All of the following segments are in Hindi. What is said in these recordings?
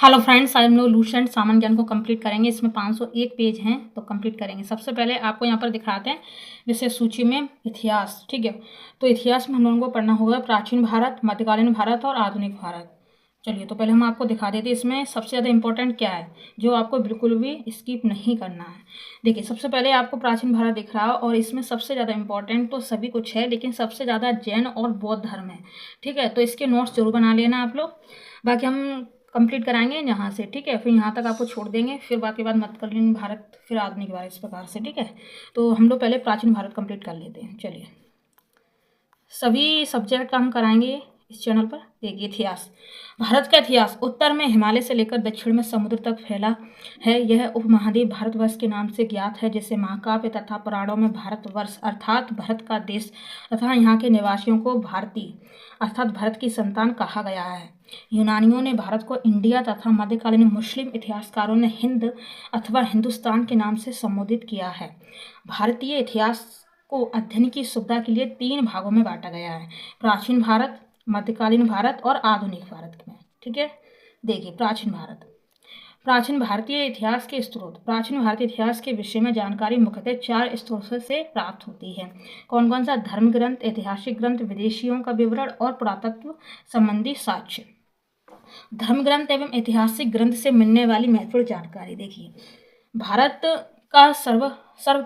हेलो फ्रेंड्स, आज हम लोग लुसेंट सामान्य ज्ञान को कंप्लीट करेंगे। इसमें 501 पेज हैं तो कंप्लीट करेंगे। सबसे पहले आपको यहाँ पर दिखाते हैं जैसे सूची में इतिहास। ठीक है, तो इतिहास में हम लोगों को पढ़ना होगा प्राचीन भारत, मध्यकालीन भारत और आधुनिक भारत। चलिए, तो पहले हम आपको दिखा देते हैं इसमें सबसे ज़्यादा इंपॉर्टेंट क्या है जो आपको बिल्कुल भी स्किप नहीं करना है। देखिए, सबसे पहले आपको प्राचीन भारत दिख रहा है और इसमें सबसे ज़्यादा इंपॉर्टेंट तो सभी कुछ है, लेकिन सबसे ज़्यादा जैन और बौद्ध धर्म है। ठीक है, तो इसके नोट्स जरूर बना लेना आप लोग। बाकी हम कंप्लीट कराएंगे यहाँ से। ठीक है, फिर यहाँ तक आपको छोड़ देंगे, फिर बाकी बात मध्यकालीन भारत, फिर आधुनिक भारत, इस प्रकार से। ठीक है, तो हम लोग पहले प्राचीन भारत कंप्लीट कर लेते हैं। चलिए, सभी सब्जेक्ट का हम कराएंगे इस चैनल पर। देखिए, इतिहास। भारत का इतिहास उत्तर में हिमालय से लेकर दक्षिण में समुद्र तक फैला है। यह उपमहाद्वीप भारतवर्ष के नाम से ज्ञात है, जिसे महाकाव्य तथा पुराणों में भारतवर्ष अर्थात भारत का देश तथा यहाँ के निवासियों को भारतीय अर्थात भारत की संतान कहा गया है। यूनानियों ने भारत को इंडिया तथा मध्यकालीन मुस्लिम इतिहासकारों ने हिंद अथवा हिंदुस्तान के नाम से संबोधित किया है। भारतीय इतिहास को अध्ययन की सुविधा के लिए 3 भागों में बांटा गया है: प्राचीन भारत, मध्यकालीन भारत और आधुनिक भारत में। ठीक है, देखिए, प्राचीन भारत। प्राचीन भारतीय इतिहास के स्रोत। प्राचीन भारतीय इतिहास के विषय में जानकारी मुख्यतः 4 स्रोतों से प्राप्त होती है। कौन कौन सा? धर्म ग्रंथ, ऐतिहासिक ग्रंथ, विदेशियों का विवरण और पुरातत्व संबंधी साक्ष्य। धर्म ग्रंथ एवं ऐतिहासिक ग्रंथ से मिलने वाली महत्वपूर्ण जानकारी। देखिए, भारत का सर्व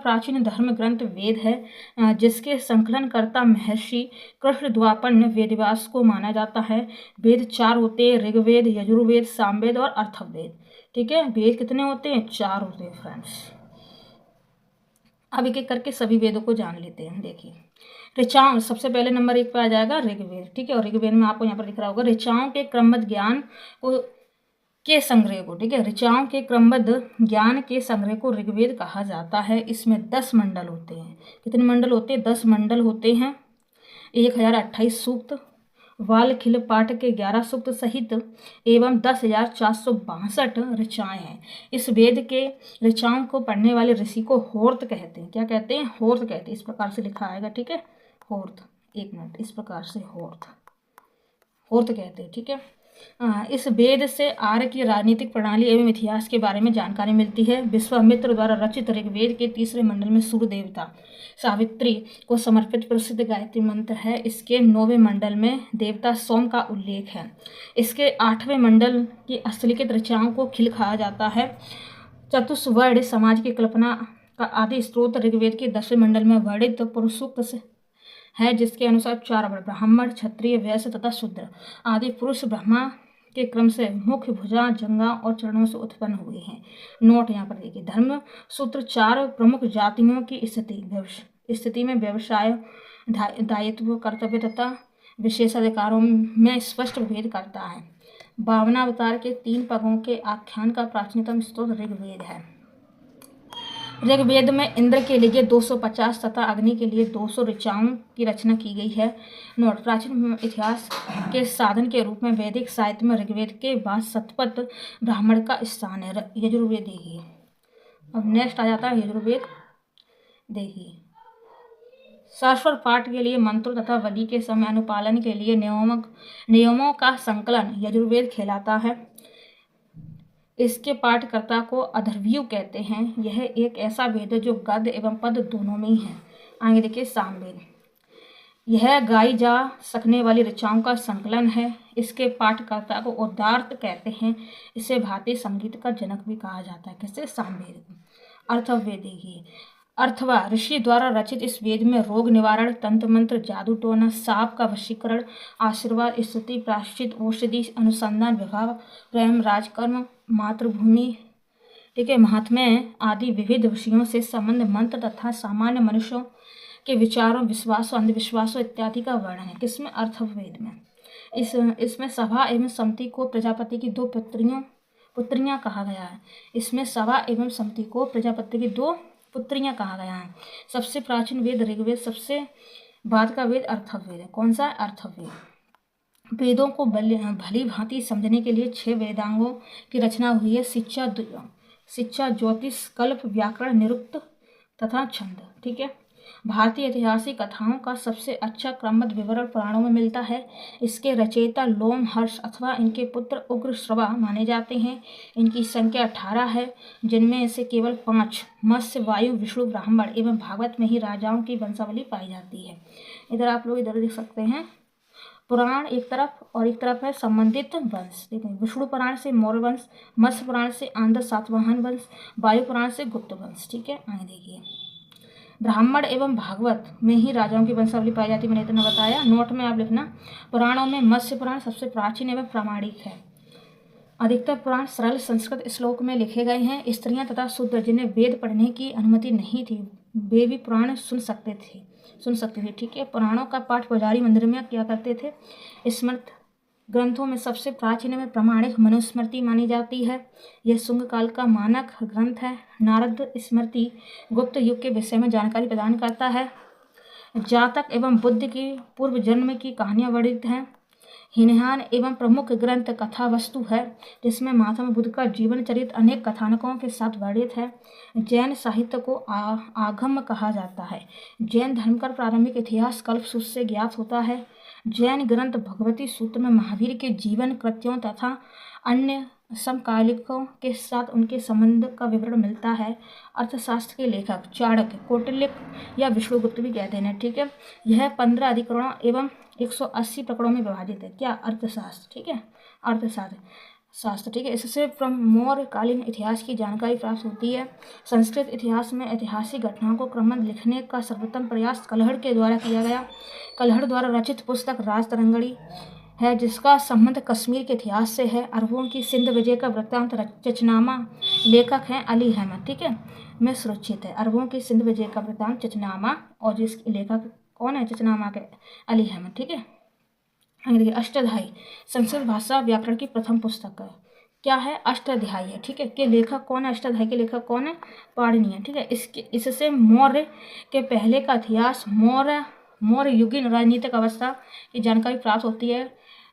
प्राचीन धर्म ग्रंथ वेद है, जिसके संकलनकर्ता महर्षि कृष्ण द्वापर वेदव्यास को माना जाता है। वेद 4 होते हैं: ऋग्वेद, यजुर्वेद, सामवेद और अथर्ववेद। ठीक है, वेद कितने होते हैं? 4 होते हैं फ्रेंड्स। अब एक एक करके सभी वेदों को जान लेते हैं। देखिए, ऋचाओं सबसे पहले नंबर 1 पे आ जाएगा ऋग्वेद। ठीक है, और ऋग्वेद में आपको यहाँ पर दिख रहा होगा ऋचाओं के क्रमबद्ध ज्ञान को के संग्रह को। ठीक है, ऋचाओं के क्रमबद्ध ज्ञान के संग्रह को ऋग्वेद कहा जाता है। इसमें 10 मंडल होते हैं। कितने मंडल होते हैं? 10 मंडल होते हैं। 1028 सूक्त, वाल खिल पाठ के 11 सूक्त सहित एवं 10,462 ऋचाएँ हैं। इस वेद के ऋचाओं को पढ़ने वाले ऋषि को होर्त कहते हैं। क्या कहते हैं? होर्त कहते हैं। इस प्रकार से लिखा आएगा। ठीक है, होर्त। एक मिनट, इस प्रकार से होर्त कहते हैं। ठीक है, इस वेद से आर्य की राजनीतिक प्रणाली एवं इतिहास के बारे में जानकारी मिलती है। विश्वामित्र द्वारा रचित ऋग्वेद के 3रे मंडल में सूर्य देवता सावित्री को समर्पित प्रसिद्ध गायत्री मंत्र है। इसके 9वें मंडल में देवता सोम का उल्लेख है। इसके 8वें मंडल की हस्तलिखित ऋचाओं को खिल कहा जाता है। चतुष्वर्ण समाज की कल्पना का आदि स्रोत ऋग्वेद के 10वें मंडल में वर्णित पुरुष सूक्त से है, जिसके अनुसार 4 वर्ण ब्राह्मण, क्षत्रिय, वैश्य तथा शूद्र आदि पुरुष ब्रह्मा के क्रम से मुख्य, भुजा, जंगा और चरणों से उत्पन्न हुए हैं। नोट यहाँ पर देखिए, धर्म सूत्र 4 प्रमुख जातियों की स्थिति में व्यवसाय, दायित्व, कर्तव्य तथा विशेषाधिकारों में स्पष्ट भेद करता है। 52 अवतार के 3 पगों के आख्यान का प्राचीनतम स्रोत ऋग्वेद है। ऋग्वेद में इंद्र के लिए 250 तथा अग्नि के लिए 200 ऋचाओं की रचना की गई है। नोट, प्राचीन इतिहास के साधन के रूप में वैदिक साहित्य में ऋग्वेद के बाद शतपथ ब्राह्मण का स्थान है। यजुर्वेद देखिए, अब नेक्स्ट आ जाता है यजुर्वेद। देखिए, शाश्वत पाठ के लिए मंत्रों तथा बलि के समय अनुपालन के लिए नियमों का संकलन यजुर्वेद कहलाता है। इसके पाठकर्ता को अथर्वयु कहते हैं। यह एक ऐसा वेद है जो गद्य एवं पद दोनों में ही है। आगे देखिए, सामवेद। यह गाई जा सकने वाली ऋचाओं का संकलन है। इसके पाठकर्ता को उदार्त कहते हैं। इसे भारतीय संगीत का जनक भी कहा जाता है। किससे? सामवेद। अथर्ववेद देखिए, अथर्वा ऋषि द्वारा रचित इस वेद में रोग निवारण, तंत्र मंत्र, जादू टोना, सांप का वशीकरण, आशीर्वाद, स्तुति, प्रायश्चित, औषधि, अनुसंधान, विवाह, प्रेम, राजकर्म, मातृभूमि, ठीक है, महात्म्य आदि विविध विषयों से संबंध, मंत्र तथा सामान्य मनुष्यों के विचारों, विश्वासों, अंधविश्वासों इत्यादि का वर्णन है। किसमें? अथर्ववेद में। इसमें सभा एवं सम्मति को प्रजापति की 2 पुत्रियां कहा गया है। इसमें सभा एवं सम्मति को प्रजापति की 2 पुत्रियां कहा गया है। सबसे प्राचीन वेद ऋग्वेद, सबसे बाद का वेद अथर्ववेद है। कौन सा? अथर्ववेद। वेदों को भली भांति समझने के लिए 6 वेदांगों की रचना हुई है: शिक्षा, ज्योतिष, कल्प, व्याकरण, निरुक्त तथा छंद। ठीक है, भारतीय ऐतिहासिक कथाओं का सबसे अच्छा क्रमबद्ध विवरण पुराणों में मिलता है। इसके रचयिता लोमहर्ष अथवा इनके पुत्र उग्रश्रवा माने जाते हैं। इनकी संख्या 18 है, जिनमें से केवल 5 मत्स्य, वायु, विष्णु, ब्राह्मण एवं भागवत में ही राजाओं की वंशावली पाई जाती है। इधर आप लोग इधर देख सकते हैं, पुराण एक तरफ और एक तरफ है संबंधित वंश। देखिए, विष्णु पुराण से मौर्य वंश, मत्स्य पुराण से आंध्र सातवाहन वंश, वायु पुराण से गुप्त वंश। ठीक है, आगे देखिए, ब्राह्मण एवं भागवत में ही राजाओं की वंशावली पाई जाती है, मैंने इतना बताया। नोट में आप लिखना, पुराणों में मत्स्य पुराण सबसे प्राचीन एवं प्रामाणिक है। अधिकतर पुराण सरल संस्कृत श्लोक में लिखे गए हैं। स्त्रियां तथा शूद्र जिन्हें वेद पढ़ने की अनुमति नहीं थी, वे भी पुराण सुन सकते थे। ठीक है, पुराणों का पाठ पुजारी मंदिर में किया करते थे। स्मृत ग्रंथों में सबसे प्राचीन एवं प्रामाणिक मनुस्मृति मानी जाती है। यह शुंग काल का मानक ग्रंथ है। नारद स्मृति गुप्त युग के विषय में जानकारी प्रदान करता है। जातक एवं बुद्ध की पूर्व जन्म की कहानियां वर्णित हैं। हीनयान एवं प्रमुख ग्रंथ कथा वस्तु है, जिसमें महात्मा बुद्ध का जीवन चरित अनेक कथानकों के साथ वर्णित है। जैन साहित्य को आगम कहा जाता है। जैन धर्म का प्रारंभिक इतिहास कल्पसूत्र से ज्ञात होता है। जैन ग्रंथ भगवती सूत्र में महावीर के जीवन कृत्यों तथा अन्य समकालिकों के साथ उनके संबंध का विवरण मिलता है। अर्थशास्त्र के लेखक चाणक्य, कौटिल्य या विष्णुगुप्त भी कहते हैं। ठीक है, यह 15 अधिकरणों एवं 180 प्रकरणों में विभाजित है। क्या? अर्थशास्त्र। ठीक है, अर्थशास्त्र। ठीक है, इससे मौर्यकालीन इतिहास की जानकारी प्राप्त होती है। संस्कृत इतिहास में ऐतिहासिक घटनाओं को क्रमबद्ध लिखने का सर्वोत्तम प्रयास कलहड़ के द्वारा किया गया। कलहड़ द्वारा रचित पुस्तक राजतरंगिणी है, जिसका संबंध कश्मीर के इतिहास से है। अरबों की सिंध विजय का वृत्तांत चचनामा, लेखक हैं अली अहमद। ठीक है, में सुरक्षित है। अरबों की सिंध विजय का वृत्तांत चचनामा, और जिसके लेखक कौन है? चचनामा के अली अहमद। ठीक है, देखिए, अष्टाध्यायी संस्कृत भाषा व्याकरण की प्रथम पुस्तक है। क्या है? अष्टाध्यायी है। ठीक है, के लेखक कौन है? अष्टाध्यायी के लेखक कौन है? पाणिनि है। ठीक है, इससे मौर्य के पहले का इतिहास, मौर्य युगीन राजनीतिक अवस्था की जानकारी प्राप्त होती है।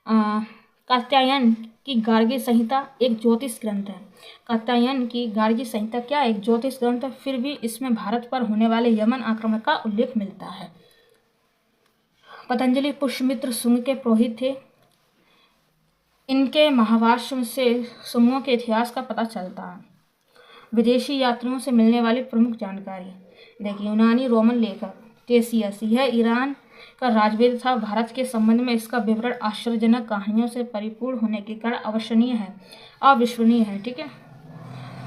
कात्यायन की गार्गी संहिता एक ज्योतिष ग्रंथ है। कात्यायन की गार्गी संहिता क्या? एक ज्योतिष ग्रंथ है। फिर भी इसमें भारत पर होने वाले यमन आक्रमण का उल्लेख मिलता है। पतंजलि पुष्यमित्र शुंग के पुरोहित थे। इनके महाभाष्य से शुंगों के इतिहास का पता चलता है। विदेशी यात्रियों से मिलने वाली प्रमुख जानकारी। देखिए, यूनानी रोमन लेखक टेसियस, यह ईरान का राजवेद था। भारत के संबंध में इसका विवरण आश्चर्यजनक कहानियों से परिपूर्ण होने के कारण अविश्वसनीय है। ठीक है,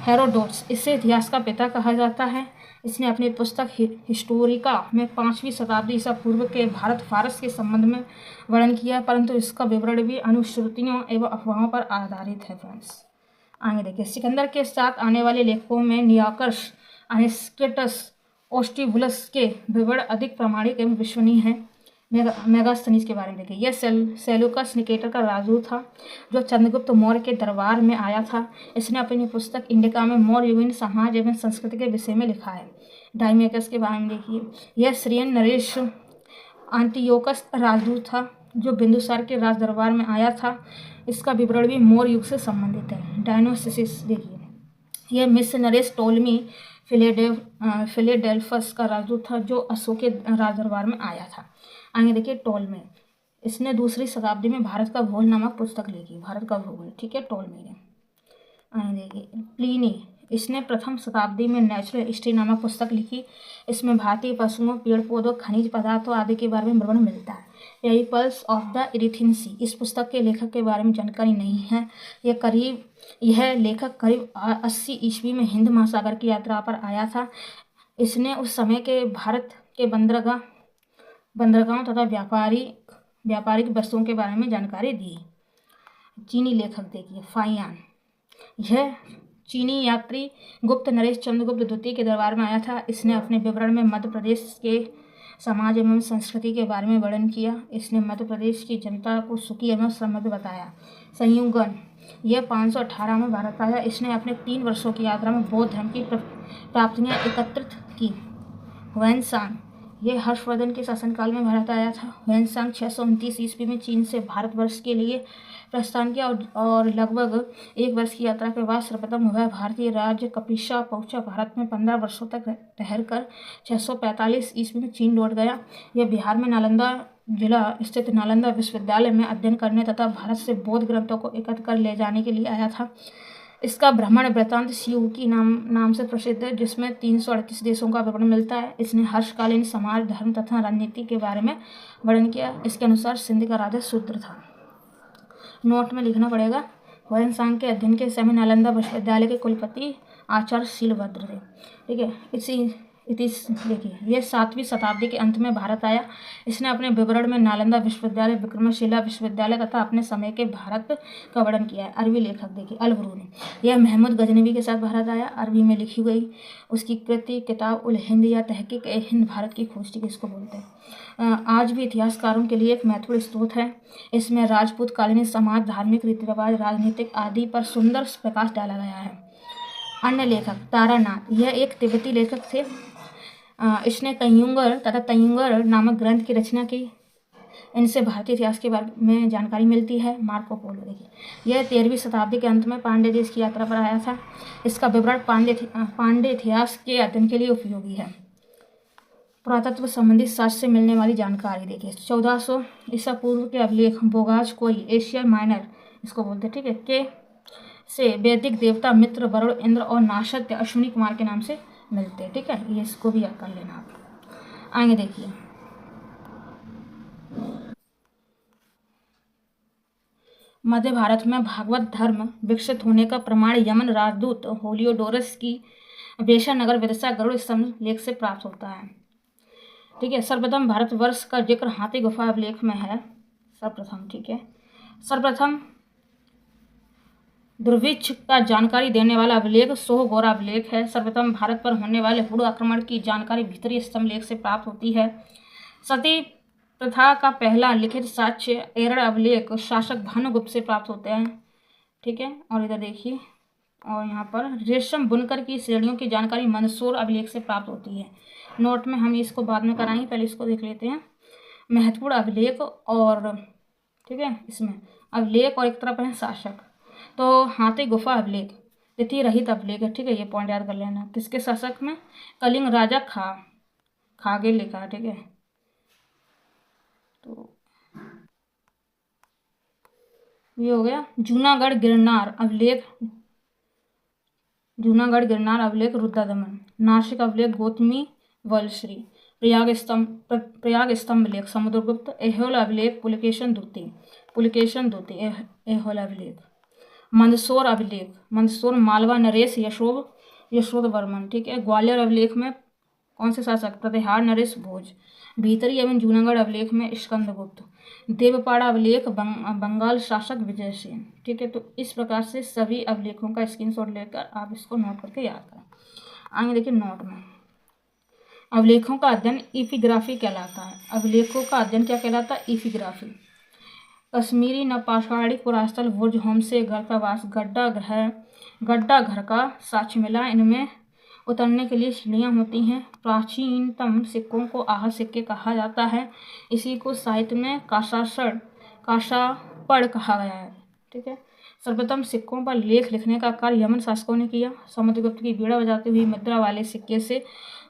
हेरोडोटस, इसे इतिहास का पिता कहा जाता है। इसने अपनी पुस्तक हिस्टोरिका में 5वीं शताब्दी ईसा पूर्व के भारत फारस के संबंध में वर्णन किया, परंतु इसका विवरण भी अनुश्रुतियों एवं अफवाहों पर आधारित है। फ्रेंड्स, आगे देखिए, सिकंदर के साथ आने वाले लेखकों में नियाकर्ष, अनिस्केटस, ओस्टिबुलस के विवरण अधिक प्रामाणिक एवं विश्वसनीय हैं। मेगास्थनीज के बारे में देखिए, यह सेल्यूकस निकेटर का राजदूत था, जो चंद्रगुप्त मौर्य के दरबार में आया था। इसने अपनी पुस्तक इंडिका में मौर्य युगीन समाज एवं संस्कृति के विषय में लिखा है। डायमेकस के बारे में देखिए, यह सीरियन नरेश आंटियोकस राजदूत था, जो बिंदुसार के राज दरबार में आया था। इसका विवरण भी मौर्य युग से संबंधित है। डायनोसिस देखिए, यह मिस्र नरेश टोलमी फिलेडेल्फस का राजदूत था, जो अशोक के राज दरबार में आया था। आगे देखिए, टोलमी, इसने 2री शताब्दी में भारत का भूगोल नामक पुस्तक लिखी। भारत का भूगोल। ठीक है, टोलमी ने। आगे देखिए, प्लिनी, इसने प्रथम शताब्दी में नेचुरल हिस्ट्री नामक पुस्तक लिखी। इसमें भारतीय पशुओं, पेड़ पौधों, खनिज पदार्थों आदि के बारे में वर्णन मिलता है। पेरिपल्स ऑफ द इरिथिनसी, इस पुस्तक के लेखक के बारे में जानकारी नहीं है। यह लेखक करीब 80 ईस्वी में हिंद महासागर की यात्रा पर आया था। इसने उस समय के भारत के बंदरगाहों तथा व्यापारिक वस्तुओं के बारे में जानकारी दी। चीनी लेखक देखिए, फाहियान, यह चीनी यात्री गुप्त नरेश चंद्रगुप्त द्वितीय के दरबार में आया था। इसने अपने विवरण में मध्य प्रदेश के समाज एवं संस्कृति के बारे में वर्णन किया। इसने मध्य प्रदेश की जनता को सुखी एवं समृद्ध बताया। संयुगन, यह 518 में भारत आया। इसने अपने 3 वर्षों की यात्रा में बौद्ध धर्म की प्राप्तियाँ एकत्रित की। वैनसांग, यह हर्षवर्धन के शासनकाल में भारत आया था। वैनसांग 629 ईस्वी में चीन से भारतवर्ष के लिए प्रस्थान किया और लगभग 1 वर्ष की यात्रा के बाद सर्वप्रथम वह भारतीय राज्य कपिशा पहुंचा। भारत में 15 वर्षों तक ठहरकर 645 ईस्वी में चीन लौट गया। यह बिहार में नालंदा जिला स्थित नालंदा विश्वविद्यालय में अध्ययन करने तथा भारत से बौद्ध ग्रंथों को एकत्र कर ले जाने के लिए आया था। इसका भ्रमण वृत्तांत शिवकी नाम से प्रसिद्ध है, जिसमें 338 देशों का विवरण मिलता है। इसने हर्षकालीन समाज, धर्म तथा राजनीति के बारे में वर्णन किया। इसके अनुसार सिंध का राजा शूद्र था। नोट में लिखना पड़ेगा, हुएनसांग के अध्ययन के समय नालंदा विश्वविद्यालय के कुलपति आचार्य शीलभद्र थे। ठीक है, देखिए यह 7वीं शताब्दी के अंत में भारत आया। इसने अपने विवरण में नालंदा विश्वविद्यालय, विक्रमशिला विश्वविद्यालय तथा अपने समय के भारत का वर्णन किया है। अरबी लेखक देखिए अलबरूनी, यह महमूद गजनवी के साथ भारत आया। अरबी में लिखी गई उसकी कृति किताब उल हिंद या तहकीक हिंद भारत की खोज, ठीक है, इसको बोलते हैं। आज भी इतिहासकारों के लिए एक महत्वपूर्ण स्रोत है। इसमें राजपूत कालीन समाज, धार्मिक रीति रिवाज, राजनीतिक आदि पर सुंदर प्रकाश डाला गया है। अन्य लेखक तारानाथ, यह एक तिब्बती लेखक थे। इसने तयंगर तथा तयंगर नामक ग्रंथ की रचना की। इनसे भारतीय इतिहास के बारे में जानकारी मिलती है। मार्को पोलो देखिए, यह 13वीं शताब्दी के अंत में पांड्य देश की यात्रा पर आया था। इसका विवरण पांड्य इतिहास के अध्ययन के लिए उपयोगी है। पुरातत्व संबंधी शास्त्र से मिलने वाली जानकारी देखिए, 1400 ईसा पूर्व के अभिलेख बोगाज कोई एशिया माइनर, इसको बोलते, ठीक है, के से वैदिक देवता मित्र, वरुण, इंद्र और नाशत्य अश्विनी कुमार के नाम से मिलते हैं। ठीक है, ये इसको भी याद कर लेना आप। आगे देखिए, मध्य भारत में भागवत धर्म विकसित होने का प्रमाण यमन राजदूत होलियोडोरस की बेशा विदिशा गरुड़ स्तंभ लेख से प्राप्त होता है। ठीक है, सर्वप्रथम भारतवर्ष का जिक्र हाथी गुफा अभिलेख में है सर्वप्रथम। ठीक है, सर्वप्रथम दुर्भिक्ष का जानकारी देने वाला अभिलेख सोहगोरा अभिलेख है। सर्वप्रथम भारत पर होने वाले हुड़ आक्रमण की जानकारी भीतरी स्तंभ लेख से प्राप्त होती है। सती प्रथा का पहला लिखित साक्ष्य एरड़ अभिलेख शासक भानुगुप्त से प्राप्त होते हैं। ठीक है, और इधर देखिए, और यहाँ पर रेशम बुनकर की श्रेणियों की जानकारी मंदसौर अभिलेख से प्राप्त होती है। नोट में हम इसको बाद में कराएंगे, पहले इसको देख लेते हैं। महत्वपूर्ण अभिलेख और, ठीक है, इसमें अभिलेख और एक तरफ है शासक। तो हाथी गुफा अभिलेख तिथि रहित अभिलेख है। ठीक है, ये पॉइंट याद कर लेना। किसके शासक में? कलिंग राजा खागे लिखा है। ठीक है, तो ये हो गया। जूनागढ़ गिरनार अभिलेख रुद्रदमन। नासिक अभिलेख गौतमी वलश्री। प्रयाग स्तंभ लेख समुद्रगुप्त। ऐहोल अभिलेख पुलकेशन द्वितीय ऐहोल अभिलेख। मंदसौर अभिलेख मंदसौर मालवा नरेश यशोधवर्मन। ठीक है, ग्वालियर अभिलेख में कौन से शासक? प्रतिहार नरेश भोज। भीतरी एवं जूनागढ़ अभिलेख में स्कंदगुप्त। देवपाड़ा अभिलेख बंगाल शासक विजय सेन। ठीक है, तो इस प्रकार से सभी अभिलेखों का स्क्रीनशॉट लेकर आप इसको नोट करके याद करें। आगे देखिए, नोट में अभिलेखों का अध्ययन इपिग्राफी कहलाता है। अभिलेखों का अध्ययन क्या कहलाता है? इपिग्राफी। कश्मीरी नवपाषाणी पुरास्थल बुर्ज होम से गर्तावास गड्ढा घर का साक्ष्य मिला। इनमें उतरने के लिए सीढ़ियाँ होती हैं। प्राचीनतम सिक्कों को आहा सिक्के कहा जाता है। इसी को साहित्य में काशापड़ कहा गया है। ठीक है, सर्वप्रथम सिक्कों पर लेख लिखने का कार्य यमन शासकों ने किया। समुद्रगुप्त की बीड़ा बजाती हुई मुद्रा वाले सिक्के से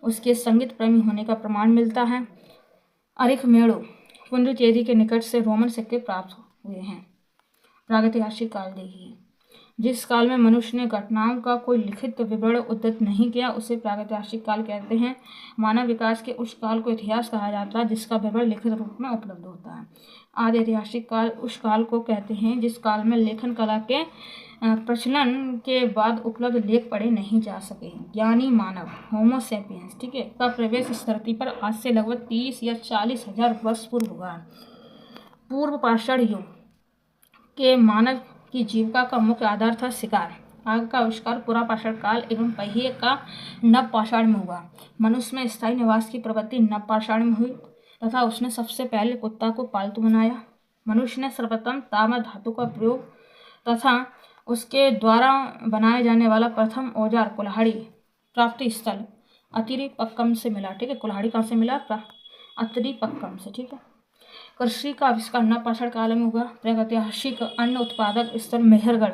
उसके संगीत प्रेमी होने का प्रमाण मिलता है। अरिखमेणु पुंडुचेरी के निकट से रोमन सिक्के प्राप्त हुए हैं। प्रागैतिहासिक काल देखिए, जिस काल में मनुष्य ने घटनाओं का कोई लिखित विवरण उद्धृत नहीं किया उसे प्रागैतिहासिक काल कहते हैं। मानव विकास के उस काल को इतिहास कहा जाता है जिसका विवरण लिखित रूप में उपलब्ध होता है। आदि ऐतिहासिक काल उस काल को कहते हैं जिस काल में लेखन कला के प्रचलन के बाद उपलब्ध लेख पढ़े नहीं जा सके। ज्ञानी मानव होमो सैपियंस, ठीक है, का प्रवेश इस धरती पर आज से लगभग 30 या 40 हजार वर्ष पूर्व हुआ। पूर्व पाषाण युग के मानव की जीविका का मुख्य आधार था शिकार। आग का आविष्कार पुरापाषाण काल एवं पहिए का नवपाषाण में हुआ। मनुष्य में स्थायी निवास की प्रवृत्ति नवपाषाण में हुई तथा उसने सबसे पहले कुत्ता को पालतू बनाया। मनुष्य ने सर्वप्रथम ताम्र धातु का प्रयोग तथा उसके द्वारा बनाए जाने वाला प्रथम औजार कुल्हाड़ी प्राप्ति स्थल अतिरिपक्कम से मिला। ठीक है, कुल्हाड़ी कहाँ से मिला? अतिरिपक्कम से। ठीक है, कृषि का आविष्कार नवपाषाण काल में हुआ। प्रागैतिहासिक अन्न उत्पादक स्थल मेहरगढ़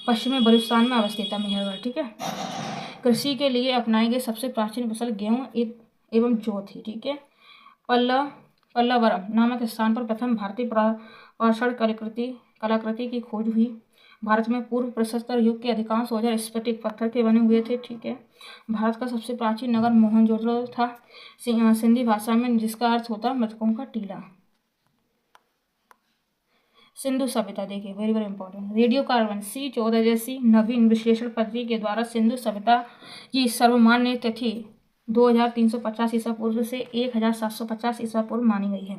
पश्चिमी बलूचिस्तान में अवस्थित है। मेहरगढ़, ठीक है। कृषि के लिए अपनाई गई सबसे प्राचीन फसल गेहूँ एवं जौ थी, ठीक है। पल्लवरम नामक स्थान पर प्रथम भारतीय पाषाण कलाकृति की खोज हुई। भारत में पूर्व प्रस्तोत्तर युग के अधिकांश औजार स्फटिक पत्थर के बने हुए थे, ठीक है। भारत का सबसे प्राचीन नगर मोहनजोदड़ो था, सिंधी भाषा में, जिसका अर्थ होता मृतकों का टीला। सिंधु सभ्यता देखिए, very very important. Radio carbon C14 जैसी नवीन विश्लेषण पद्धति के द्वारा सिंधु सभ्यता की सर्वमान्य तिथि 2350 ईसा पूर्व से 1750 ईसा पूर्व मानी गई है।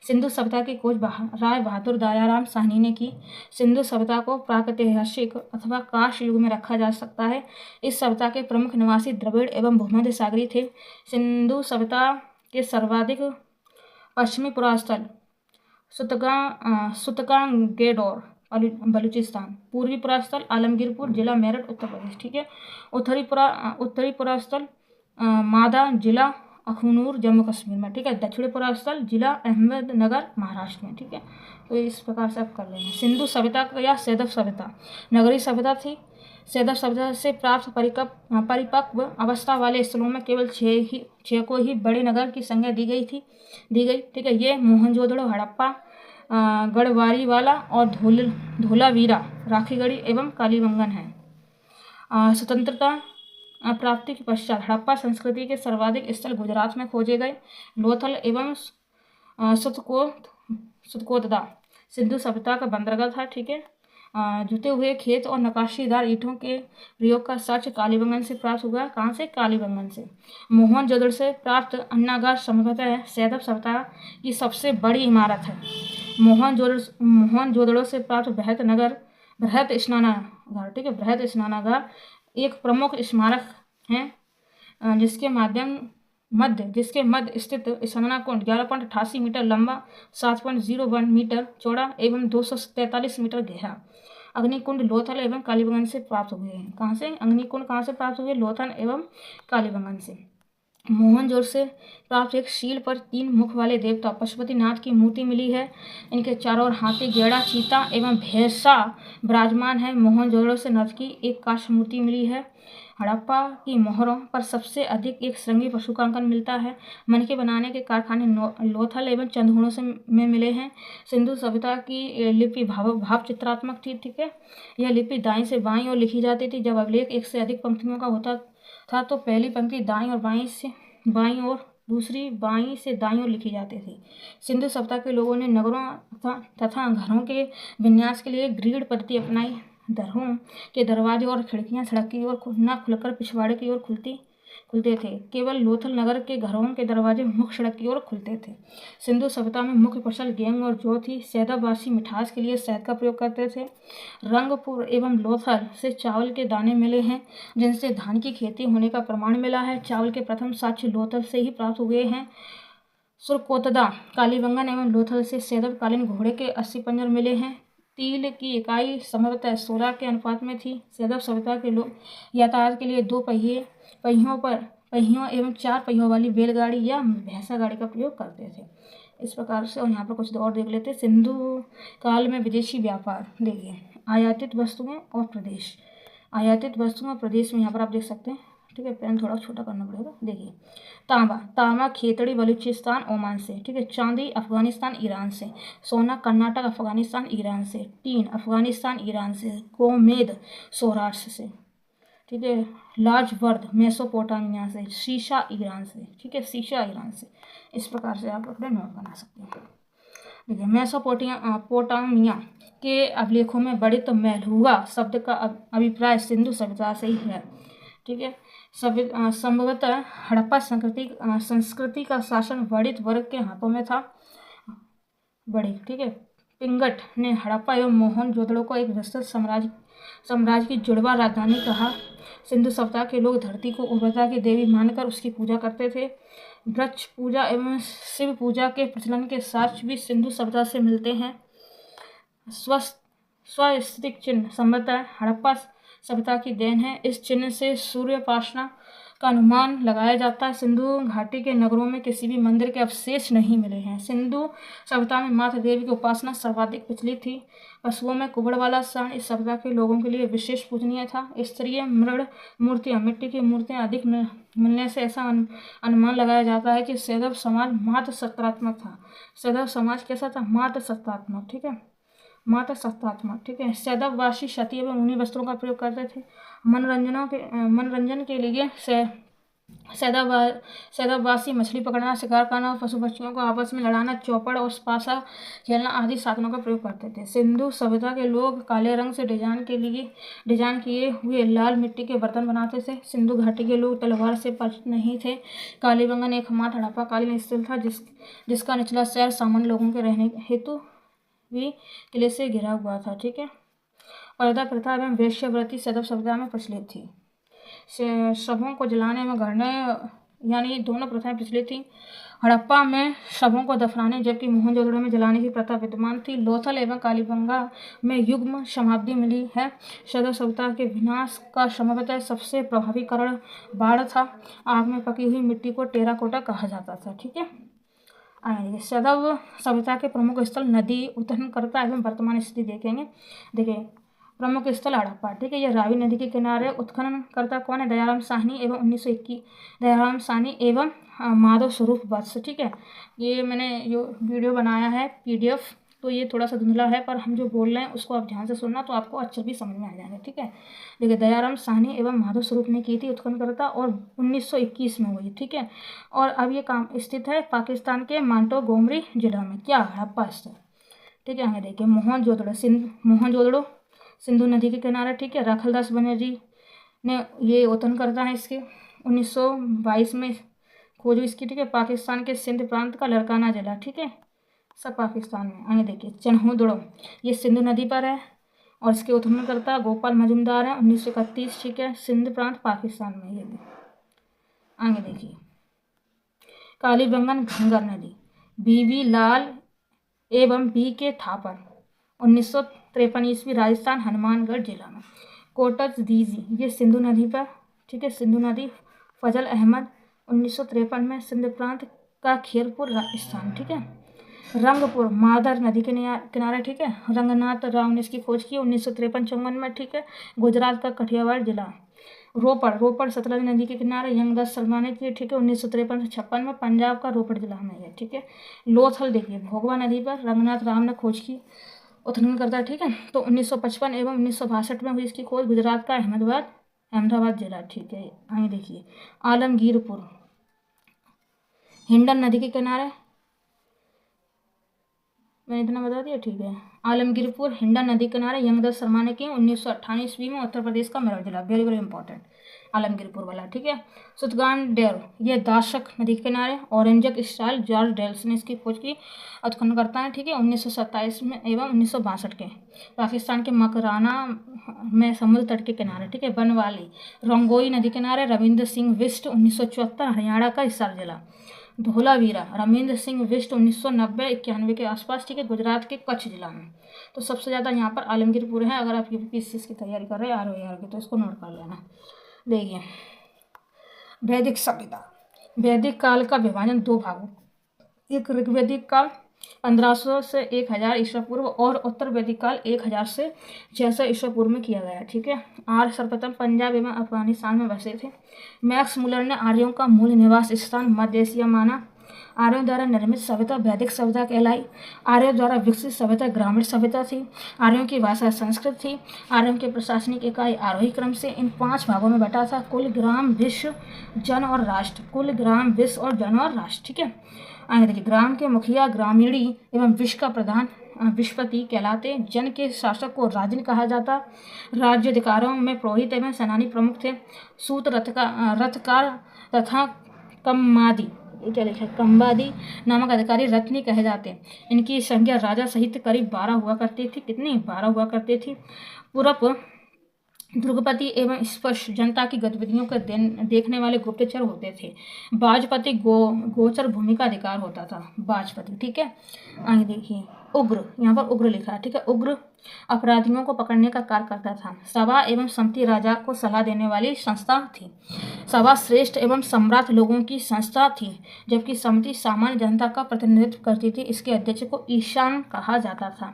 सिंधु सभ्यता की खोज राय बहादुर दयाराम साहनी ने की। सिंधु सभ्यता को प्रागैतिहासिक अथवा काश युग में रखा जा सकता है। इस सभ्यता के प्रमुख निवासी द्रविड़ एवं भूमध्य सागरी थे। सिंधु सभ्यता के सर्वाधिक पश्चिमी पुरास्थल सुतकांगेडोर बलूचिस्तान, पूर्वी पुरास्थल आलमगीरपुर जिला मेरठ उत्तर प्रदेश, ठीक है। उत्तरी पुरास्थल मादा जिला अखनूर जम्मू कश्मीर में, ठीक है। दक्षिणी पुरास्थल जिला अहमदनगर महाराष्ट्र में, ठीक है। तो इस प्रकार से आप कर लेंगे। सिंधु सभ्यता या सैदव सभ्यता नगरीय सभ्यता थी। सैदव सभ्यता से प्राप्त परिपक्व अवस्था वाले स्थलों में केवल छह को ही बड़े नगर की संज्ञा दी गई, ठीक है। ये मोहनजोदड़ो, हड़प्पा, गढ़वारीवाला और धोलावीरा, राखीगढ़ी एवं कालीबंगन है। स्वतंत्रता प्राप्ति के पश्चात हड़प्पा संस्कृति के सर्वाधिक स्थल गुजरात में खोजे गए। लोथल एवं सुतकोतदा सिंधु सभ्यता का बंदरगाह था, ठीक है। जुते हुए खेत और नकाशीदार ईंटों के प्रयोग का साक्ष्य कालीबंगन से प्राप्त हुआ। कहाँ से? कालीबंगन से। मोहनजोदड़ो से प्राप्त अन्नागार संभवतः सैदव सभ्यता की सबसे बड़ी इमारत है। मोहनजोदड़ो से प्राप्त बृहत स्नानागार, ठीक है। बृहत स्नानागार एक प्रमुख स्मारक है, जिसके मध्य स्थित स्नानकुंड 11.88 मीटर लंबा, 7.01 मीटर चौड़ा एवं 243 मीटर गहरा। अग्निकुंड लोथल एवं कालीबंगन से प्राप्त हुए हैं। कहाँ से? अग्निकुंड कहाँ से प्राप्त हुए? लोथल एवं कालीबंगन से। मोहनजोदड़ो से प्राप्त एक शील पर 3 मुख वाले देवता पशुपतिनाथ की मूर्ति मिली है। इनके चारों ओर हाथी, गेड़ा, चीता एवं भैंसा विराजमान है। मोहनजोदड़ो से नर की एक काष्ठ मूर्ति मिली है। हड़प्पा की मोहरों पर सबसे अधिक एक श्रृंगी पशु का अंकन मिलता है। मनके बनाने के कारखाने लोथल एवं चंदहुणों में मिले हैं। सिंधु सभ्यता की लिपि भाव चित्रात्मक थी, ठीक है। यह लिपि दाईं से बाईं ओर लिखी जाती थी। जब अभिलेख एक से अधिक पंक्तियों का होता था तो पहली पंक्ति दाईं और बाईं और दूसरी बाईं से दाईं ओर लिखी जाती थी। सिंधु सभ्यता के लोगों ने नगरों तथा घरों के विन्यास के लिए ग्रीड पद्धति अपनाई। घरों के दरवाजे और खिड़कियां सड़क की ओर न खुलकर पिछवाड़े की ओर खुलते थे। केवल लोथल नगर के घरों के दरवाजे मुख्य सड़क की ओर खुलते थे। सिंधु सभ्यता में मुख्य फसल गेहूं और जौ थी। सैदववासी मिठास के लिए शहद का प्रयोग करते थे। रंगपुर एवं लोथल से चावल के दाने मिले हैं, जिनसे धान की खेती होने का प्रमाण मिला है। चावल के प्रथम साक्ष्य लोथल से ही प्राप्त हुए हैं। सुरकोतदा, कालीबंगन एवं लोथल से सैदवकालीन घोड़े के 80 पंजर मिले हैं। तिल की इकाई संभवतः 16 के अनुपात में थी। सैदव सभ्यता के लोग यातायात के लिए 2 पहियों एवं 4 पहियों वाली बैलगाड़ी या भैंसा गाड़ी का प्रयोग करते थे। इस प्रकार से। और यहाँ पर कुछ और देख लेते हैं। सिंधु काल में विदेशी व्यापार देखिए। आयातित वस्तुएं और प्रदेश में यहाँ पर आप देख सकते हैं, ठीक है। पेन थोड़ा छोटा करना पड़ेगा। देखिए, तांबा खेतड़ी बलूचिस्तान ओमान से, ठीक है। चांदी अफगानिस्तान ईरान से। सोना कर्नाटक अफगानिस्तान ईरान से। टीन अफगानिस्तान ईरान से। गोमेद सौराष्ट्र से, ठीक है। लाजवर्द मेसोपोटामिया से। शीशा ईरान से, ठीक है। शीशा ईरान से। इस प्रकार से आप अपने नोट बना सकते हैं। देखिए, मेसोपोटामिया के अभिलेखों में बड़ित मेलहुआ शब्द का अभिप्राय सिंधु सभ्यता से ही है, ठीक है। संभवतः हड़प्पा संस्कृति का शासन वणित वर्ग के हाथों में था। ठीक है। पिंगट ने हड़प्पा एवं मोहनजोदड़ो को एक विस्तृत साम्राज्य की जुड़वा राजधानी कहा। सिंधु सभ्यता के लोग धरती को उर्वरता की देवी मानकर उसकी पूजा करते थे। वृक्ष पूजा एवं शिव पूजा के प्रचलन के साक्ष्य भी सिंधु सभ्यता से मिलते हैं। स्वस्तिक चिन्ह संभवतः हड़प्पा सभ्यता की देन है। इस चिन्ह से सूर्योपासना का अनुमान लगाया जाता है। सिंधु घाटी के नगरों में किसी भी मंदिर के अवशेष नहीं मिले हैं। सिंधु सभ्यता में माता देवी की उपासना सर्वाधिक प्रचलित थी। पशुओं में कुबड़ वाला शरण इस सभ्यता के लोगों के लिए विशेष पूजनीय था। स्तरीय मृण मूर्तियाँ, मिट्टी की मूर्तियाँ अधिक मिलने से ऐसा अनुमान लगाया जाता है कि सैंधव समाज मात्र सकारात्मक था। सैंधव समाज कैसा था? मात्र सकारात्मक, ठीक है, मात्र सकारात्मक, ठीक है। सैंधववासी क्षत्रिय एवं ऊनी वस्त्रों का प्रयोग करते थे। मनोरंजन के लिए सैंधववासी मछली पकड़ना, शिकार करना, पशु पक्षियों को आपस में लड़ाना, चौपड़ और पासा खेलना आदि साधनों का प्रयोग करते थे। सिंधु सभ्यता के लोग काले रंग से डिजाइन किए हुए लाल मिट्टी के बर्तन बनाते थे। सिंधु घाटी के लोग तलवार से परिचित नहीं थे। कालीबंगन एकमात्र हड़प्पा-कालीन स्थल था जिसका निचला शहर सामान्य लोगों के रहने हेतु भी किले से घिरा हुआ था, ठीक है। पर्दा प्रथा एवं वेश्यावृत्ति सैंधव सभ्यता में प्रचलित थी। शवों को जलाने एवं गढ़ने यानी दोनों प्रथाएं प्रचलित थी। हड़प्पा में शवों को दफनाने जबकि मोहनजोदड़ो में जलाने की प्रथा विद्यमान थी। लोथल एवं कालीबंगा में युग्म समाधि मिली है। सैंधव सभ्यता के विनाश का संभवतः सबसे प्रभावी कारण बाढ़ था। आग में पकी हुई मिट्टी को टेराकोटा कहा जाता था, ठीक है। आएंगे सैंधव सभ्यता के प्रमुख स्थल नदी उत्खननकर्ता एवं वर्तमान स्थिति देखेंगे। देखिए प्रमुख स्थल हड़प्पा, ठीक है, ये रावी नदी के किनारे। उत्खननकर्ता कौन है? दयाराम साहनी एवं 1921 दयाराम साहनी एवं माधव स्वरूप वत्स, ठीक है। ये मैंने जो वीडियो बनाया है PDF, तो ये थोड़ा सा धुंधला है, पर हम जो बोल रहे हैं उसको आप ध्यान से सुनना तो आपको अच्छे भी समझ में आ जाएगा, ठीक है। देखिए दयाराम साहनी एवं माधव स्वरूप ने की थी उत्खननकर्ता और 1921 में हुई, ठीक है। और अब ये काम स्थित है पाकिस्तान के मोंटेगोमरी जिला में, क्या हड़प्पा स्थल, ठीक है। आगे देखिए मोहनजोदड़ो सिंधु नदी के किनारे, ठीक है। राखलदास बनर्जी ने ये उत्खननकर्ता है इसके। 1922 में खोज इसकी, ठीक है। पाकिस्तान के सिंध प्रांत का लड़काना जिला, ठीक है, सब पाकिस्तान में। आगे देखिए चन्होदड़ो, ये सिंधु नदी पर है और इसके उत्खननकर्ता गोपाल मजुमदार है। 1931, ठीक है, सिंध प्रांत पाकिस्तान में। ये आगे देखिए कालीबंगन घंगर नदी, BV लाल एवं BK थापर, 1953 ईस्वी, राजस्थान हनुमानगढ़ जिला में। कोटच दीजी, ये सिंधु नदी पर, ठीक है, सिंधु नदी। फजल अहमद 1953 में, सिंध प्रांत का खेरपुर राजस्थान, ठीक है। रंगपुर मादर नदी के किनारे, ठीक है। रंगनाथ राव ने इसकी खोज की 1953-54 में, ठीक है, गुजरात का कठियावाड़ जिला। रोपड़ सतलज नदी के किनारे यंगदास शर्मा ने की, ठीक है, 1953-56 में, पंजाब का रोपड़ जिला में है, ठीक है। लोथल देखिए भोगवा नदी पर रंगनाथ राव ने खोज की उत्खनन, ठीक है। तो 1955 एवं 1962 में हुई इसकी खोज। गुजरात का अहमदाबाद जिला, ठीक है। आगे देखिए आलमगीरपुर हिंडन नदी के किनारे, मैंने इतना बता दिया, ठीक है। आलमगीरपुर हिंडन नदी किनारे यंगदास शर्मा ने की 1998 ईस्वी में, उत्तर प्रदेश का मेरठ जिला, वेरी वेरी इंपॉर्टेंट आलमगीरपुर वाला, ठीक है। सुतगान डेर, ये दाशक नदी के किनारे। ऑरेंजक स्टाइल जॉर्ज डेल्स ने इसकी खोज की उत्खननकर्ता है, ठीक है, 1927 में एवं 1962 के। पाकिस्तान के मकराना में समुद्र तट के किनारे, ठीक है। बनवाली रंगोई नदी किनारे रविंद्र सिंह बिष्ट 1974, हरियाणा का हिसार जिला। धोलावीरा रविंद्र सिंह बिष्ट 1990-91 के आसपास, ठीक है, गुजरात के कच्छ जिला में। तो सबसे ज़्यादा यहाँ पर आलमगीरपुर है। अगर आप UPSC की तैयारी कर रहे हैं ROAR की, तो इसको नोट कर लेना। देखिए वैदिक सभ्यता, वैदिक काल का विभाजन 2 भागों, एक ऋग्वैदिक काल 1500 से 1000 ईसा पूर्व और उत्तर वैदिक काल 1000 से 600 ईसा पूर्व में किया गया, ठीक है। आर्य सर्वप्रथम पंजाब एवं अफगानिस्तान में बसे थे। मैक्स मुलर ने आर्यों का मूल निवास स्थान मध्य एशिया माना। आर्यों द्वारा निर्मित सभ्यता वैदिक सभ्यता कहलाई। आर्यों द्वारा विकसित सभ्यता ग्रामीण सभ्यता थी। आर्यों की भाषा संस्कृत थी। आर्यों के प्रशासनिक इकाई आरोही क्रम से इन 5 भागों में बटा था: कुल, ग्राम, विश्व, जन और राष्ट्र। कुल, ग्राम, विश्व और जन और राष्ट्र, ठीक है। आगे देखिए ग्राम के मुखिया ग्रामीणी एवं विश्व का प्रधान विश्वपति कहलाते। जन के शासक को राजन कहा जाता। राज्य अधिकारों में पुरोहित एवं सेनानी प्रमुख थे। सूत, रथकार तथा कम्मादी, क्या लिखा है, कम्बादी नामक अधिकारी रत्नी कहे जाते। इनकी संख्या राजा सहित करीब 12 हुआ करती थी। कितनी? 12 हुआ करती थी। पूरब दुर्गपति एवं स्पष्ट जनता की गतिविधियों को देखने वाले गुप्तचर होते थे। बाजपति गोचर भूमि का अधिकार होता था, बाजपति, ठीक है। आगे देखिए उग्र, यहाँ पर उग्र लिखा है, ठीक है। उग्र अपराधियों को पकड़ने का कार्य करता था। सभा एवं समिति राजा को सलाह देने वाली संस्था थी। सभा श्रेष्ठ एवं सम्राट लोगों की संस्था थी, जबकि समिति सामान्य जनता का प्रतिनिधित्व करती थी। इसके अध्यक्ष को ईशान कहा जाता था।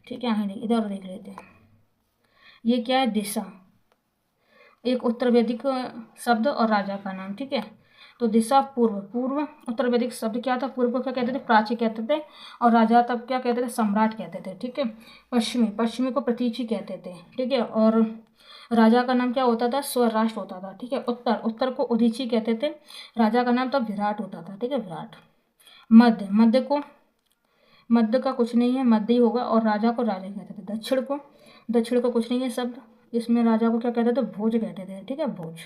ठीक है, इधर देख लेते हैं। ये क्या है? दिशा, एक उत्तर वैदिक शब्द और राजा का नाम। ठीक है, तो दिशा पूर्व, पूर्व उत्तर वैदिक शब्द क्या था? पूर्व को क्या कहते थे? प्राची कहते थे, और राजा तब क्या कहते थे? सम्राट कहते थे। ठीक है, पश्चिमी, पश्चिमी को प्रतीची कहते थे। ठीक है, और राजा का नाम क्या होता था? स्वराष्ट्र होता था। ठीक है, उत्तर, उत्तर को उदीची कहते थे, राजा का नाम तब विराट होता था। ठीक है, विराट। मध्य, मध्य को, मध्य का कुछ नहीं है, मध्य ही होगा, और राजा को राजा कहते थे। दक्षिण को, दक्षिण को कुछ नहीं है शब्द, इसमें राजा को क्या कहते थे? भोज कहते थे। ठीक है, भोज।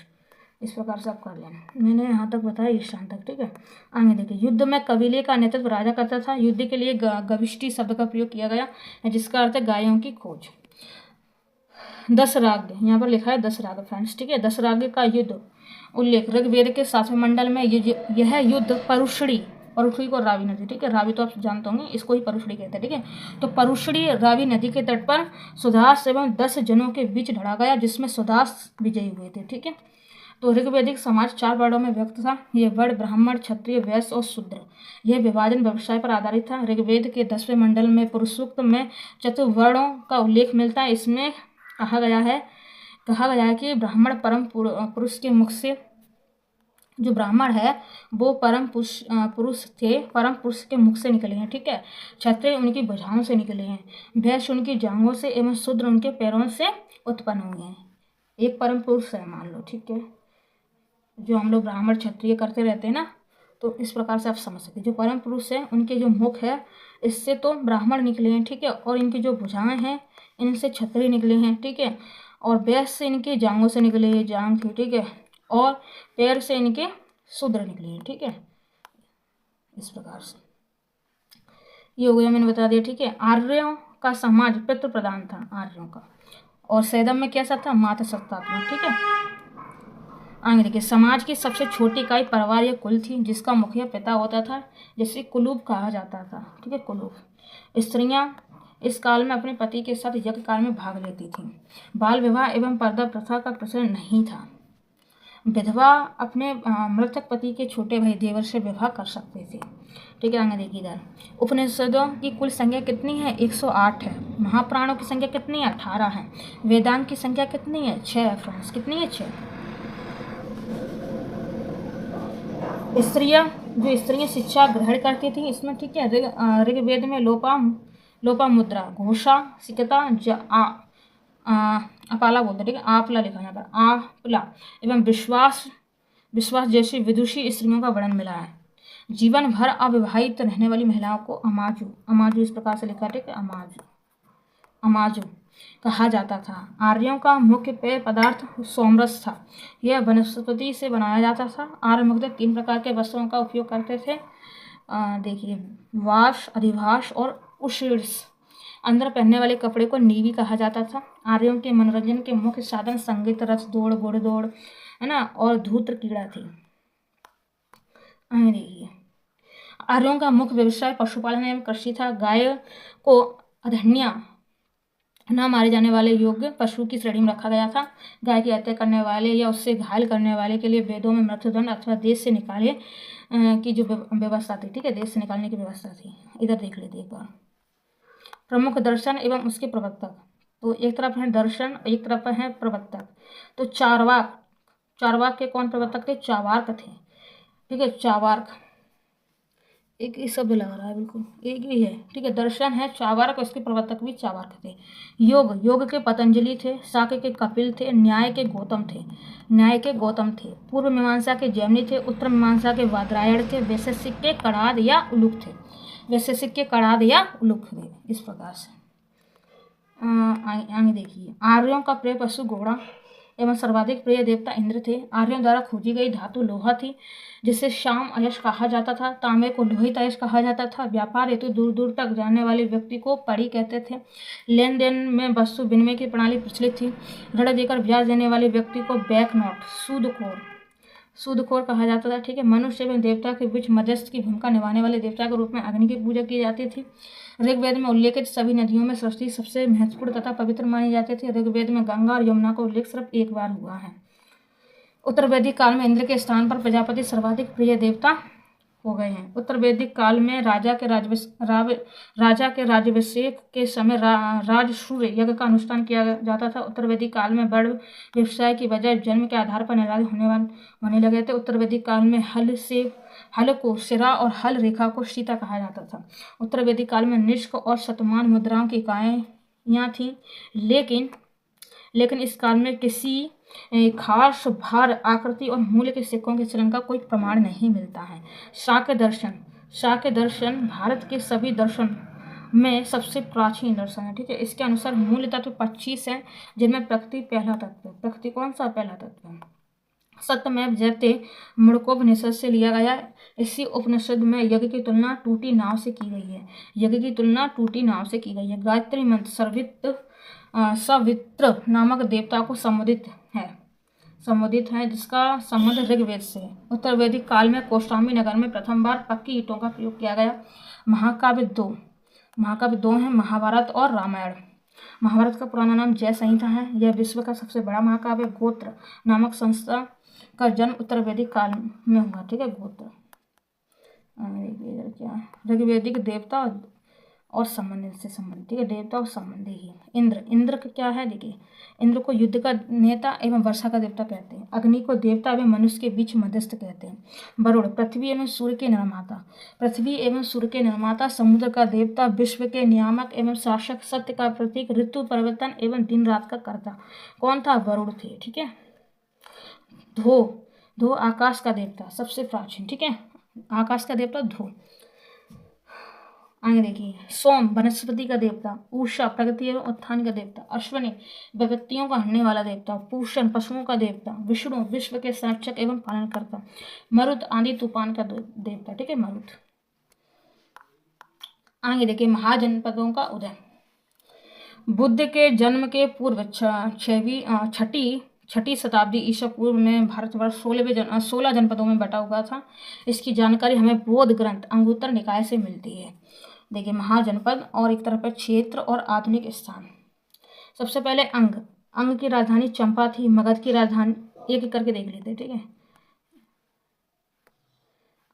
इस प्रकार से आप कर लेना। मैंने यहाँ तक बताया, ईशान तक। ठीक है, आगे देखिए। युद्ध में कबीले का नेतृत्व राजा करता था। युद्ध के लिए गविष्टि शब्द का प्रयोग किया गया है, जिसका अर्थ है गायों की खोज। 10 राग, यहाँ पर लिखा है 10 राग फ्रेंड्स। ठीक है, 10 राग का युद्ध उल्लेख ऋग्वेद के 7वें मंडल में। यह युद्ध परुषणी, परुषणी को रावी नदी, ठीक है, रावी तो आप जानते होंगे, इसको ही परुषणी कहते हैं। ठीक है, तो परुषणी रावी नदी के तट पर सुदास एवं 10 जनों के बीच लड़ा गया, जिसमें सुदास विजयी हुए थे। ठीक है, तो ऋग्वैदिक समाज 4 वर्णों में व्यक्त था। ये वर्ण ब्राह्मण, क्षत्रिय, वैश्य और शूद्र। यह विभाजन व्यवसाय पर आधारित था। ऋग्वेद के 10वें मंडल में पुरुषोक्त में चतुर्वर्णों का उल्लेख मिलता है। इसमें कहा गया है कि ब्राह्मण परम पुरुष के मुख से, जो ब्राह्मण है वो परम पुरुष थे, परम पुरुष के मुख से निकले हैं। ठीक है, क्षत्रिय उनकी भुजाओं से निकले हैं, वैश्य उनकी जांघों से, एवं शूद्र उनके पैरों से उत्पन्न हुए हैं। एक परम पुरुष है मान लो। ठीक है, जो हम लोग ब्राह्मण क्षत्रिय करते रहते हैं ना, तो इस प्रकार से आप समझ सकते हैं। जो परम पुरुष है उनके जो मुख है, इससे तो ब्राह्मण निकले हैं। ठीक है, और इनकी जो भुजाएं हैं, इनसे क्षत्रिय निकले हैं। ठीक है, और वैश्य से इनके जांघों से निकले हैं, जांघ थी। ठीक है, और पैर से इनके शूद्र निकले हैं। ठीक है, इस प्रकार से ये हो गया, मैंने बता दिया। ठीक है, आर्यों का समाज पितृ प्रधान था, आर्यों का, और सैदम में कैसा था? मातृ सत्तात्मक। ठीक है, आगे देखिए। समाज की सबसे छोटी इकाई परिवार या कुल थी, जिसका मुखिया पिता होता था, जिसे कुलूब कहा जाता था। ठीक है, कुलूब। स्त्रियां इस काल में अपने पति के साथ यज्ञ काल में भाग लेती थीं। बाल विवाह एवं पर्दा प्रथा का प्रचलन नहीं था। विधवा अपने मृतक पति के छोटे भाई देवर से विवाह कर सकते थे। ठीक है, आगे देखिए इधर। उपनिषदों की कुल संख्या कितनी है? 108 है। महापुराणों की संख्या कितनी है? 18 है। वेदांत की संख्या कितनी है? 6 है फ्रेंड्स। कितनी है? 6। जो स्त्रियां शिक्षा ग्रहण करती थी इसमें, ठीक है, ऋग्वेद में लोपामुद्रा, घोषा, सिकता, अपाला बोलते। ठीक है, आपला लिखा यहाँ पर, आपला, एवं विश्वास जैसी विदुषी स्त्रियों का वर्णन मिला है। जीवन भर अविवाहित रहने वाली महिलाओं को अमाजु इस प्रकार से लिखा। ठीक है, अमाजु कहा जाता था। आर्यों का मुख्य पेय पदार्थ सोमरस था। यह वनस्पति से बनाया जाता था। आर्य मुख्यतः 3 प्रकार के वस्त्रों का उपयोग करते थे। देखिए, वाश, अधिवास और उशीर्ष। अंदर पहनने वाले कपड़े को नीवी कहा जाता था। आर्यों के मनोरंजन के मुख्य साधन संगीत, रथ दौड़, घोड़दौड़, है ना, और धूत्र क्रीड़ा थी। देखिए, आर्यों का मुख्य व्यवसाय पशुपालन एवं कृषि था। गाय को अधन्या न मारे जाने वाले योग्य पशु की श्रेणी में रखा गया था। गाय की हत्या करने वाले या उससे घायल करने वाले के लिए वेदों में मृत्युदंड अथवा देश से निकाले की जो व्यवस्था थी। ठीक है, देश से निकालने की व्यवस्था थी। इधर देख लेते एक बार। प्रमुख दर्शन एवं उसके प्रवर्तक। तो एक तरफ है दर्शन, एक तरफ है प्रवर्तक। तो चारवाक के कौन प्रवर्तक थे? चावार्क थे। ठीक है, चावार्क एक ही शब्द लग रहा है, बिल्कुल एक ही है। ठीक है, दर्शन है चावार्क, उसके प्रवर्तक भी चावार्क थे। योग के पतंजलि थे। शाक्य के कपिल थे। न्याय के गौतम थे। पूर्व मीमांसा के जैमिनी थे। उत्तर मीमांसा के बादरायण थे। वैशेषिक के कणाद या उलूक थे। इस प्रकार से आगे देखिए। आर्यों का प्रिय पशु घोड़ा एवं सर्वाधिक प्रिय देवता इंद्र थे। आर्यों द्वारा खोजी गई धातु लोहा थी, जिसे श्याम अयश कहा जाता था। तांबे को लोहित अयश कहा जाता था। व्यापार हेतु दूर दूर तक जाने वाले व्यक्ति को पड़ी कहते थे। लेन देन में वस्तु विनिमय की प्रणाली प्रचलित थी। ऋण देकर ब्याज देने वाले व्यक्ति को बैंक नोट, सूदखोर कहा जाता था, ठीक है। मनुष्य एवं देवता के बीच मध्यस्थ की भूमिका निभाने वाले देवता के रूप में अग्नि की पूजा की जाती थी। ऋग्वेद में उल्लेखित सभी नदियों में सरस्वती सबसे महत्वपूर्ण तथा पवित्र मानी जाती थी। ऋग्वेद में गंगा और यमुना का उल्लेख सिर्फ एक बार हुआ है। उत्तर वैदिक काल में इंद्र के स्थान पर प्रजापति सर्वाधिक प्रिय देवता हो गए हैं। उत्तर वैदिक काल में राजा के राज्याभिषेक के समय राजसूय यज्ञ का अनुष्ठान किया जाता था। उत्तर वैदिक काल में वर्ण व्यवसाय की बजाय जन्म के आधार पर निर्धारित होने लगे थे। उत्तर वैदिक काल में हल को सिरा और हल रेखा को सीता कहा जाता था। उत्तर वैदिक काल में निष्क और शतमान मुद्राओं की इकाइयाँ थीं, लेकिन इस काल में किसी खास भार, आकृति और मूल्य के सिक्कों के चलन का कोई प्रमाण नहीं मिलता है। शाक्य दर्शन भारत के सभी दर्शन में सबसे प्राचीन दर्शन है, ठीक है। इसके अनुसार मूल तत्व 25 हैं, जिनमें प्रकृति पहला तत्व। प्रकृति कौन सा पहला तत्व है? सत्यमेव जयते मुंडकोपनिषद से लिया गया। इसी उपनिषद में यज्ञ की तुलना टूटी नाव से की गई है। गायत्री मंत्र सवित्र नामक देवता को संबोधित है, जिसका संबंध ऋग्वेद से है। उत्तर वैदिक काल में कौशाम्बी नगर में प्रथम बार पक्की ईंटों का प्रयोग किया गया। महाकाव्य दो हैं, महाभारत और रामायण। महाभारत का पुराना नाम जय संहिता है। यह विश्व का सबसे बड़ा महाकाव्य। गोत्र नामक संस्था का जन्म उत्तर वैदिक काल में हुआ, ठीक है। गोत्र क्या ऋग्वेदिक देवता और संबंधित से संबंधित, ठीक है। देवता और संबंधी ही। इंद्र का क्या है? देखिए, इंद्र को युद्ध का नेता एवं वर्षा का देवता कहते हैं। अग्नि को देवता एवं मनुष्य के बीच मध्यस्थ कहते हैं। वरुण पृथ्वी एवं सूर्य के निर्माता, समुद्र का देवता, विश्व के नियामक एवं शासक, सत्य का प्रतीक, ऋतु परिवर्तन एवं दिन रात का कर्ता। कौन था? वरुण थे, ठीक है। धो आकाश का देवता, सबसे प्राचीन, ठीक है। आकाश का देवता धो। आगे देखिए, सोम वनस्पति का देवता, उषा प्रगति एवं उत्थान का देवता, अश्विनी विपत्तियों का हरने वाला देवता, पूषण पशुओं का देवता, विष्णु विश्व के संरक्षक एवं पालनकर्ता, मरुत आंधी तूफान का देवता, ठीक है, मरुत। आगे देखिए, महाजनपदों का उदय। बुद्ध के जन्म के पूर्व छठी शताब्दी ईसा पूर्व में भारतवर्ष 16 जनपदों में बटा हुआ था। इसकी जानकारी हमें बौद्ध ग्रंथ अंगुत्तर निकाय से मिलती है। देखिए, महाजनपद और एक तरफ क्षेत्र और आधुनिक स्थान। सबसे पहले अंग की राजधानी चंपा थी। मगध की राजधानी, एक एक करके देख लेते, ठीक है।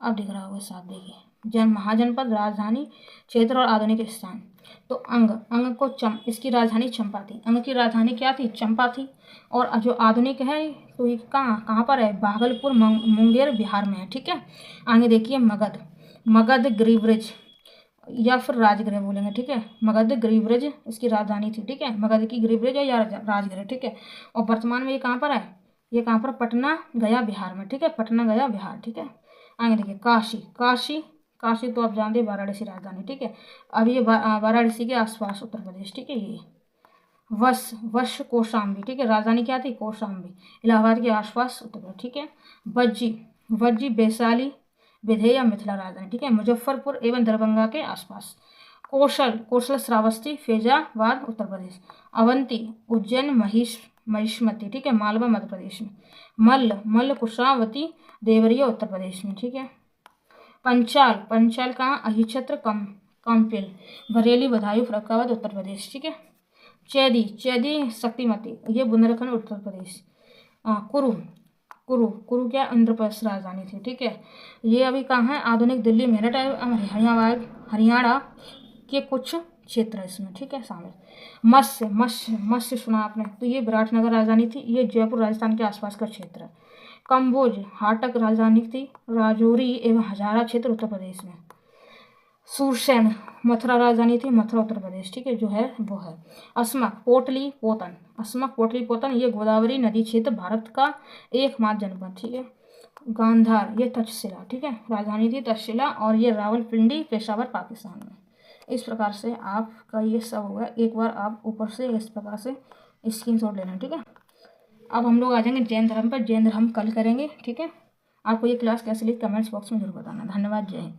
अब दिख रहा होगा साफ, देखिए, महाजनपद, राजधानी, क्षेत्र और आधुनिक स्थान। तो अंग को इसकी राजधानी चंपा थी। अंग की राजधानी क्या थी? चंपा थी। और जो आधुनिक है तो ये कहाँ पर है? भागलपुर, मुंगेर, बिहार में है, ठीक है। आगे देखिए, मगध गिरिब्रज या फिर राजगृह बोलेंगे, ठीक है। मगध गिरिब्रज इसकी राजधानी थी, ठीक है। मगध की गिरिब्रज या राजगृह, ठीक है। और वर्तमान में ये कहाँ पर है? ये कहाँ पर? पटना गया बिहार में, ठीक है। पटना गया बिहार, ठीक है। आगे देखिए, काशी तो आप जानते हैं, वाराणसी राजधानी, ठीक है। अब ये वाराणसी के आसपास उत्तर प्रदेश, ठीक है। ये वश कौशाम्बी, ठीक है। राजधानी क्या थी? कौशाम्बी, इलाहाबाद के आसपास उत्तर प्रदेश, ठीक है। वज्जी वैशाली, विधेय मिथिला राजधानी, ठीक है। मुजफ्फरपुर एवं दरभंगा के आसपास। कौशल श्रावस्ती, फैजाबाद उत्तर प्रदेश। अवंती, उज्जैन, महिष्मती, ठीक है, मालवा मध्य प्रदेश में। मल्ल कुशावती, देवरिया उत्तर प्रदेश में, ठीक है। पंचाल कहाँ? अहिछत्र, कंपिल, बरेली, बदायूं, फर्रुखाबाद उत्तर प्रदेश, ठीक है। चैदी शक्तिमती, ये बुंदेलखंड उत्तर प्रदेश। कुरु क्या? आंध्र प्रदेश राजधानी थी, ठीक है। ये अभी कहाँ है? आधुनिक दिल्ली, मेरठ, हरियाणा के कुछ क्षेत्र है इसमें, ठीक है, शामिल। मत्स्य सुना आपने? तो ये विराटनगर राजधानी थी। ये जयपुर राजस्थान के आसपास का क्षेत्र है। कंबोज हाटक राजधानी थी। राजौरी एवं हजारा क्षेत्र उत्तर प्रदेश में। सूरसेन मथुरा राजधानी थी, मथुरा उत्तर प्रदेश, ठीक है, जो है वो है। अस्मक पोटली पोतन ये गोदावरी नदी क्षेत्र, भारत का एकमात्र जनपद, ठीक है। गांधार ये तक्षशिला, ठीक है, राजधानी थी तक्षशिला। और ये रावलपिंडी, पेशावर, पाकिस्तान में। इस प्रकार से आपका ये सब होगा। एक बार आप ऊपर से इस प्रकार से स्क्रीनशॉट लेना, ठीक है। अब हम लोग आ जाएंगे जैन धर्म पर। जैन धर्म कल करेंगे, ठीक है। आपको ये क्लास कैसे लगी कमेंट्स बॉक्स में जरूर बताना। धन्यवाद, जय हिंद।